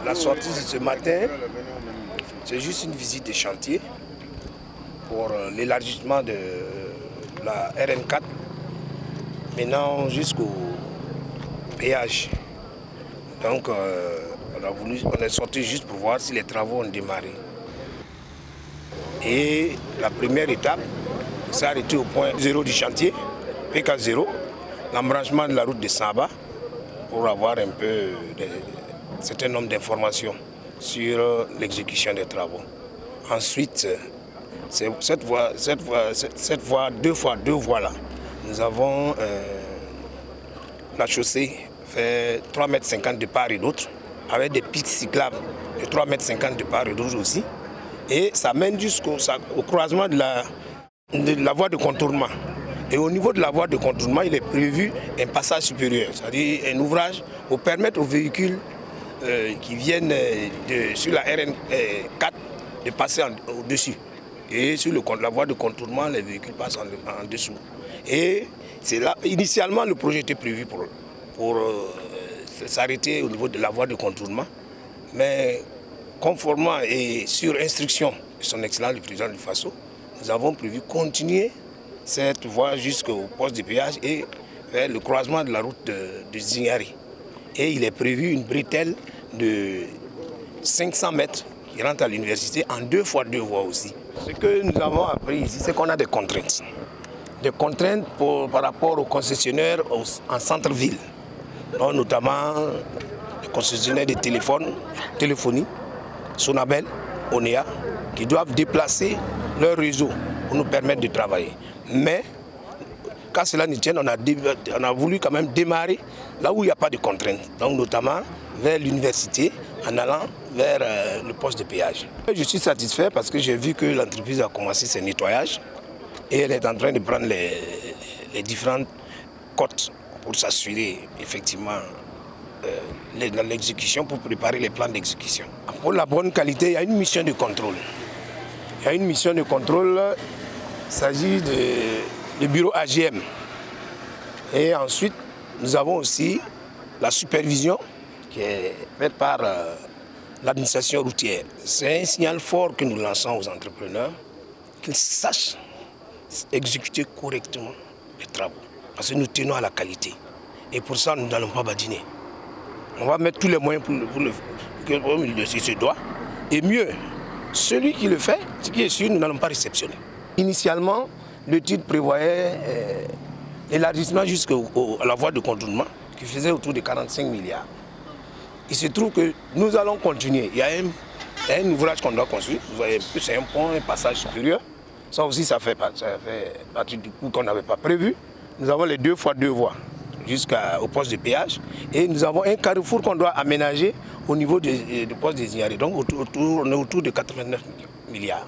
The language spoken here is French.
La sortie de ce matin, c'est juste une visite de chantier pour l'élargissement de la RN4, maintenant jusqu'au péage. Donc on est sorti juste pour voir si les travaux ont démarré. Et la première étape s'est arrêtée au point 0 du chantier, PK0, l'embranchement de la route de Samba, pour avoir un peu un certain nombre d'informations sur l'exécution des travaux. Ensuite, cette voie, deux fois deux voies là, nous avons la chaussée fait 3,50 m de part et d'autre, avec des pistes cyclables de 3,50 m de part et d'autre aussi. Et ça mène jusqu'au croisement de la voie de contournement. Et au niveau de la voie de contournement, il est prévu un passage supérieur, c'est-à-dire un ouvrage pour permettre aux véhicules qui viennent sur la RN4 de passer au-dessus. Et sur la voie de contournement, les véhicules passent en dessous. Et c'est là, initialement, le projet était prévu pour s'arrêter au niveau de la voie de contournement. Mais conformément et sur instruction de son Excellence le Président du Faso, nous avons prévu continuer cette voie jusqu'au poste de péage et vers le croisement de la route de Zignari. Et il est prévu une bretelle de 500 mètres qui rentre à l'université en 2 fois 2 voies aussi. Ce que nous avons appris ici, c'est qu'on a des contraintes. Des contraintes par rapport aux concessionnaires en centre-ville, notamment les concessionnaires de téléphonie, Sonabel, Onea, qui doivent déplacer leur réseau pour nous permettre de travailler. Mais, quand cela nous tient, on a voulu quand même démarrer là où il n'y a pas de contraintes, donc notamment vers l'université, en allant vers le poste de péage. Je suis satisfait parce que j'ai vu que l'entreprise a commencé ses nettoyages et elle est en train de prendre les différentes côtes pour s'assurer effectivement dans l'exécution, pour préparer les plans d'exécution. Pour la bonne qualité, il y a une mission de contrôle. Il y a une mission de contrôle, il s'agit du bureau AGM. Et ensuite, nous avons aussi la supervision qui est faite par l'administration routière. C'est un signal fort que nous lançons aux entrepreneurs, qu'ils sachent exécuter correctement les travaux. Parce que nous tenons à la qualité. Et pour ça, nous n'allons pas badiner. On va mettre tous les moyens pour au milieu de ce doigt. Et mieux, celui qui le fait, ce qui est sûr, nous n'allons pas réceptionner. Initialement, le titre prévoyait l'élargissement jusqu'à la voie de contournement qui faisait autour de 45 milliards. Il se trouve que nous allons continuer. Il y a un ouvrage qu'on doit construire. Vous voyez, c'est un pont, un passage supérieur. Ça aussi, ça fait partie du coût qu'on n'avait pas prévu. Nous avons les 2 fois 2 voies jusqu'au poste de péage. Et nous avons un carrefour qu'on doit aménager au niveau du poste des Zignari. Donc on est autour de 89 milliards.